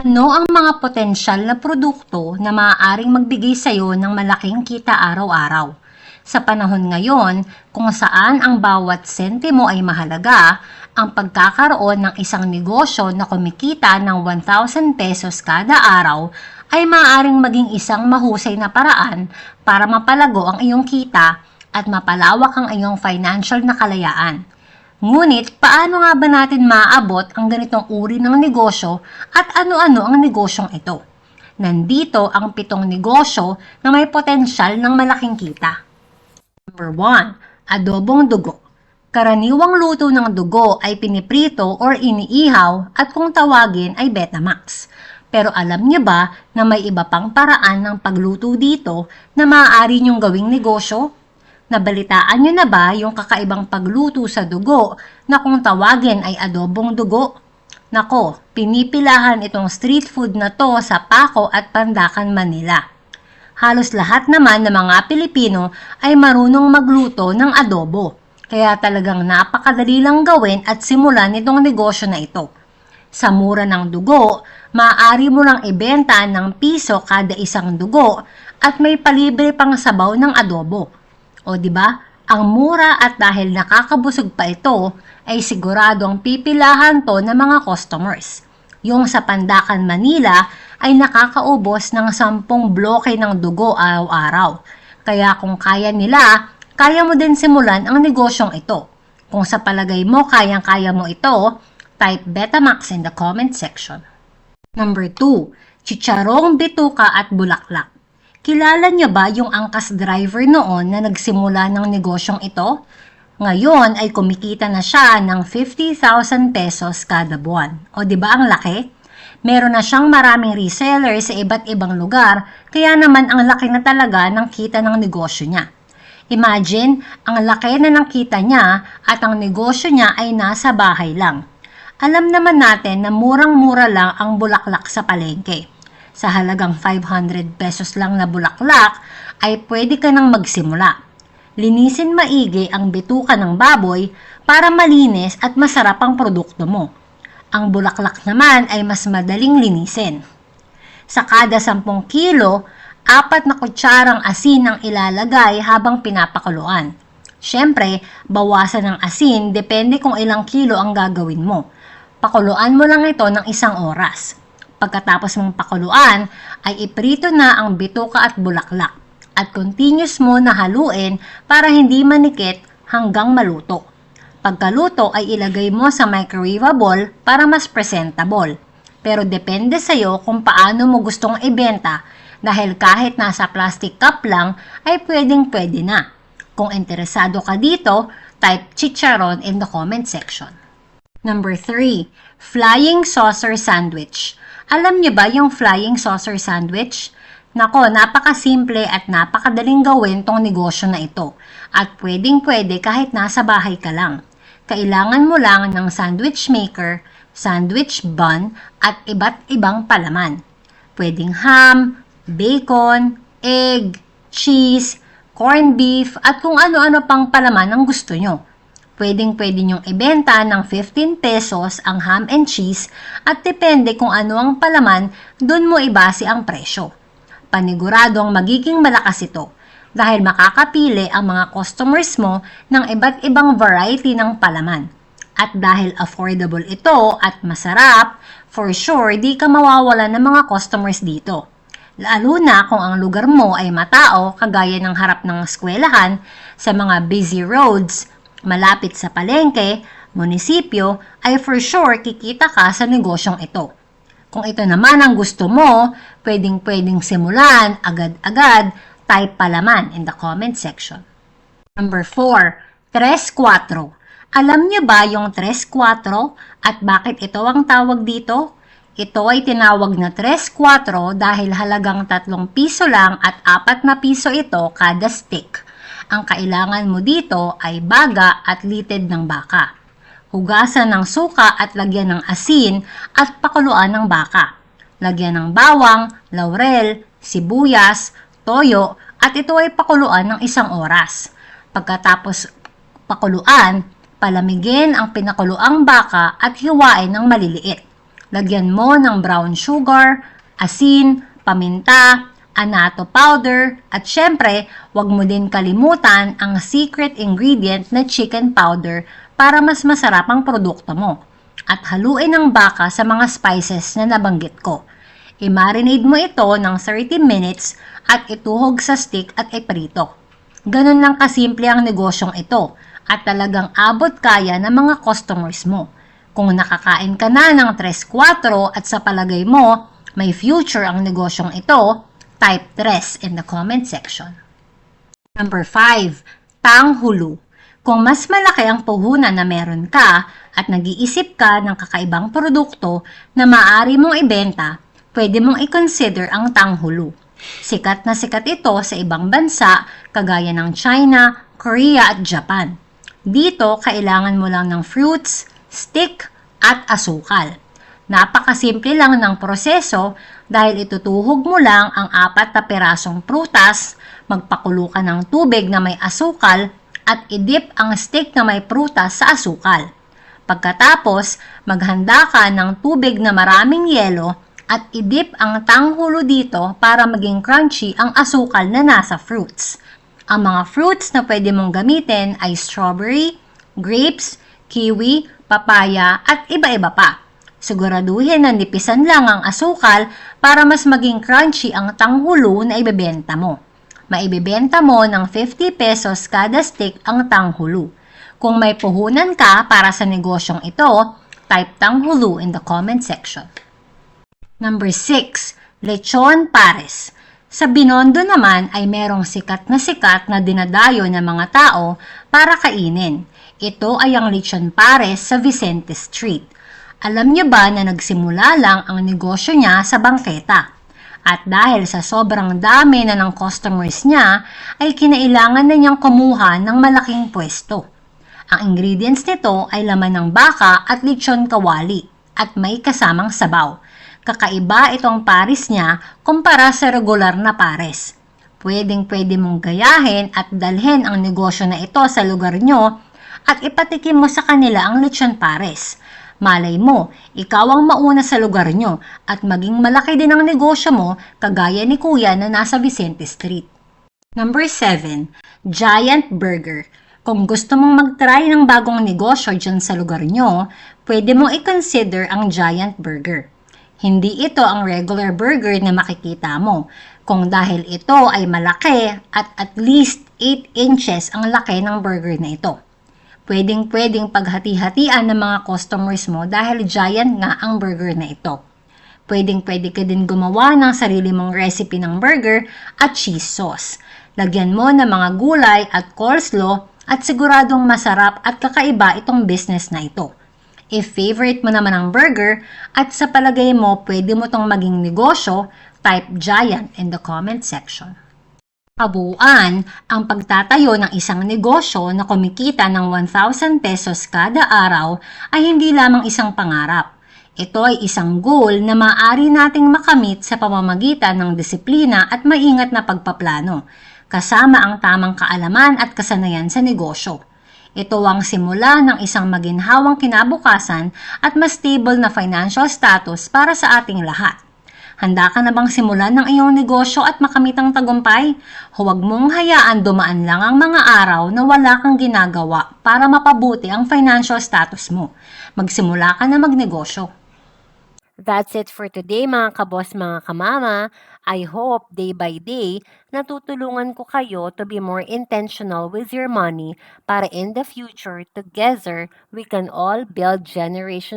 Ano ang mga potensyal na produkto na maaaring magbigay sa iyo ng malaking kita araw-araw? Sa panahon ngayon, kung saan ang bawat sentimo ay mahalaga, ang pagkakaroon ng isang negosyo na kumikita ng 1,000 pesos kada araw ay maaaring maging isang mahusay na paraan para mapalago ang iyong kita at mapalawak ang iyong financial na kalayaan. Ngunit, paano nga ba natin maaabot ang ganitong uri ng negosyo at ano-ano ang negosyong ito? Nandito ang 7 negosyo na may potensyal ng malaking kita. Number 1. Adobong dugo. Karaniwang luto ng dugo ay piniprito or iniihaw at kung tawagin ay Betamax. Pero alam niyo ba na may iba pang paraan ng pagluto dito na maaari niyong gawing negosyo? Nabalitaan nyo na ba yung kakaibang pagluto sa dugo na kung tawagin ay adobong dugo? Nako, pinipilahan itong street food na to sa Paco at Pandacan, Manila. Halos lahat naman ng mga Pilipino ay marunong magluto ng adobo, kaya talagang napakadali lang gawin at simulan itong negosyo na ito. Sa mura ng dugo, maaari mo lang ibenta ng piso kada isang dugo at may palibre pang sabaw ng adobo. O di ba? Ang mura at dahil nakakabusog pa ito, ay siguradong pipilahan to ng mga customers. Yung sa Pandacan, Manila ay nakakaubos ng 10 bloke ng dugo araw-araw. Kaya kung kaya nila, kaya mo din simulan ang negosyong ito. Kung sa palagay mo kayang-kaya mo ito, type Betamax in the comment section. Number 2. Chicharong, bituka at bulaklak. Kilala niyo ba yung angkas driver noon na nagsimula ng negosyong ito? Ngayon ay kumikita na siya ng 50,000 pesos kada buwan. O di ba ang laki? Meron na siyang maraming reseller sa iba't ibang lugar, kaya naman ang laki na talaga ng kita ng negosyo niya. Imagine, ang laki na ng kita niya at ang negosyo niya ay nasa bahay lang. Alam naman natin na murang-mura lang ang bulaklak sa palengke. Sa halagang 500 pesos lang na bulaklak, ay pwede ka nang magsimula. Linisin maigi ang bituka ng baboy para malinis at masarap ang produkto mo. Ang bulaklak naman ay mas madaling linisin. Sa kada 10 kilo, 4 na kutsarang asin ang ilalagay habang pinapakuluan. Siyempre, bawasan ng asin depende kung ilang kilo ang gagawin mo. Pakuluan mo lang ito ng 1 oras. Pagkatapos mong pakuluan, ay iprito na ang bituka at bulaklak at continuous mo na haluin para hindi manikit hanggang maluto. Pagkaluto ay ilagay mo sa microwavable para mas presentable. Pero depende sa iyo kung paano mo gustong ibenta dahil kahit nasa plastic cup lang ay pwedeng-pwede na. Kung interesado ka dito, type chicharon in the comment section. Number 3. Flying saucer sandwich. Alam niyo ba yung flying saucer sandwich? Nako, napakasimple at napakadaling gawin tong negosyo na ito. At pwedeng-pwede kahit nasa bahay ka lang. Kailangan mo lang ng sandwich maker, sandwich bun, at iba't ibang palaman. Pwedeng ham, bacon, egg, cheese, corned beef, at kung ano-ano pang palaman ang gusto nyo. Pwedeng-pwede nyong ibenta ng 15 pesos ang ham and cheese at depende kung ano ang palaman, dun mo ibase ang presyo. Paniguradong magiging malakas ito dahil makakapili ang mga customers mo ng iba't ibang variety ng palaman. At dahil affordable ito at masarap, for sure di ka mawawalan ng mga customers dito. Lalo na kung ang lugar mo ay matao kagaya ng harap ng eskwelahan, sa mga busy roads, malapit sa palengke, munisipyo, ay for sure kikita ka sa negosyong ito. Kung ito naman ang gusto mo, pwedeng simulan agad-agad, type palaman in the comment section. Number 4. 3-4. Alam niyo ba yung 3-4 at bakit ito ang tawag dito? Ito ay tinawag na 3-4 dahil halagang 3 piso lang at 4 na piso ito kada stick. Ang kailangan mo dito ay baga at litid ng baka. Hugasan ng suka at lagyan ng asin at pakuluan ng baka. Lagyan ng bawang, laurel, sibuyas, toyo at ito ay pakuluan ng 1 oras. Pagkatapos pakuluan, palamigin ang pinakuluang baka at hiwain ng maliliit. Lagyan mo ng brown sugar, asin, paminta, annatto powder, at syempre, huwag mo din kalimutan ang secret ingredient na chicken powder para mas masarap ang produkto mo. At haluin ang baka sa mga spices na nabanggit ko. I-marinate mo ito ng 30 minutes at ituhog sa stick at iprito. Ganun lang kasimple ang negosyong ito at talagang abot kaya ng mga customers mo. Kung nakakain ka na ng 3-4 at sa palagay mo may future ang negosyong ito, type 3 in the comment section. Number 5, tanghulu. Kung mas malaki ang puhunan na meron ka at nag-iisip ka ng kakaibang produkto na maaari mong ibenta, pwede mong i-consider ang tanghulu. Sikat na sikat ito sa ibang bansa kagaya ng China, Korea at Japan. Dito, kailangan mo lang ng fruits, stick at asukal. Napakasimple lang ng proseso dahil itutuhog mo lang ang 4 na pirasong prutas, magpakulo ka ng tubig na may asukal at idip ang stick na may prutas sa asukal. Pagkatapos, maghanda ka ng tubig na maraming yelo at idip ang tanghulo dito para maging crunchy ang asukal na nasa fruits. Ang mga fruits na pwede mong gamitin ay strawberry, grapes, kiwi, papaya at iba-iba pa. Siguraduhin na nipisan lang ang asukal para mas maging crunchy ang tanghulo na ibebenta mo. Maibebenta mo ng 50 pesos kada stick ang tanghulo. Kung may puhunan ka para sa negosyong ito, type tanghulo in the comment section. Number 6, lechon pares. Sa Binondo naman ay merong sikat na dinadayo ng mga tao para kainin. Ito ay ang lechon pares sa Vicente Street. Alam niyo ba na nagsimula lang ang negosyo niya sa bangketa? At dahil sa sobrang dami na ng customers niya, ay kinailangan na niyang kumuha ng malaking pwesto. Ang ingredients nito ay laman ng baka at lechon kawali at may kasamang sabaw. Kakaiba itong pares niya kumpara sa regular na pares. Pwedeng-pwede mong gayahin at dalhin ang negosyo na ito sa lugar nyo at ipatikim mo sa kanila ang lechon pares. Malay mo, ikaw ang mauna sa lugar nyo at maging malaki din ang negosyo mo kagaya ni Kuya na nasa Vicente Street. Number 7, Giant Burger. Kung gusto mong mag-try ng bagong negosyo dyan sa lugar nyo, pwede mong i-consider ang Giant Burger. Hindi ito ang regular burger na makikita mo, kung dahil ito ay malaki at least 8 inches ang laki ng burger na ito. Pwedeng-pwedeng paghati-hatian ng mga customers mo dahil giant nga ang burger na ito. Pwedeng-pwede ka din gumawa ng sarili mong recipe ng burger at cheese sauce. Lagyan mo ng mga gulay at coleslaw at siguradong masarap at kakaiba itong business na ito. If favorite mo naman ang burger at sa palagay mo pwede mo tong maging negosyo, type giant in the comment section. Kabuuan, ang pagtatayo ng isang negosyo na kumikita ng 1,000 pesos kada araw ay hindi lamang isang pangarap. Ito ay isang goal na maaari nating makamit sa pamamagitan ng disiplina at maingat na pagpaplano, kasama ang tamang kaalaman at kasanayan sa negosyo. Ito ang simula ng isang maginhawang kinabukasan at mas stable na financial status para sa ating lahat. Handa ka na bang simulan ng iyong negosyo at makamit ang tagumpay? Huwag mong hayaan dumaan lang ang mga araw na wala kang ginagawa para mapabuti ang financial status mo. Magsimula ka na magnegosyo. That's it for today mga kabos, mga kamama. I hope day by day natutulungan ko kayo to be more intentional with your money para in the future together we can all build generational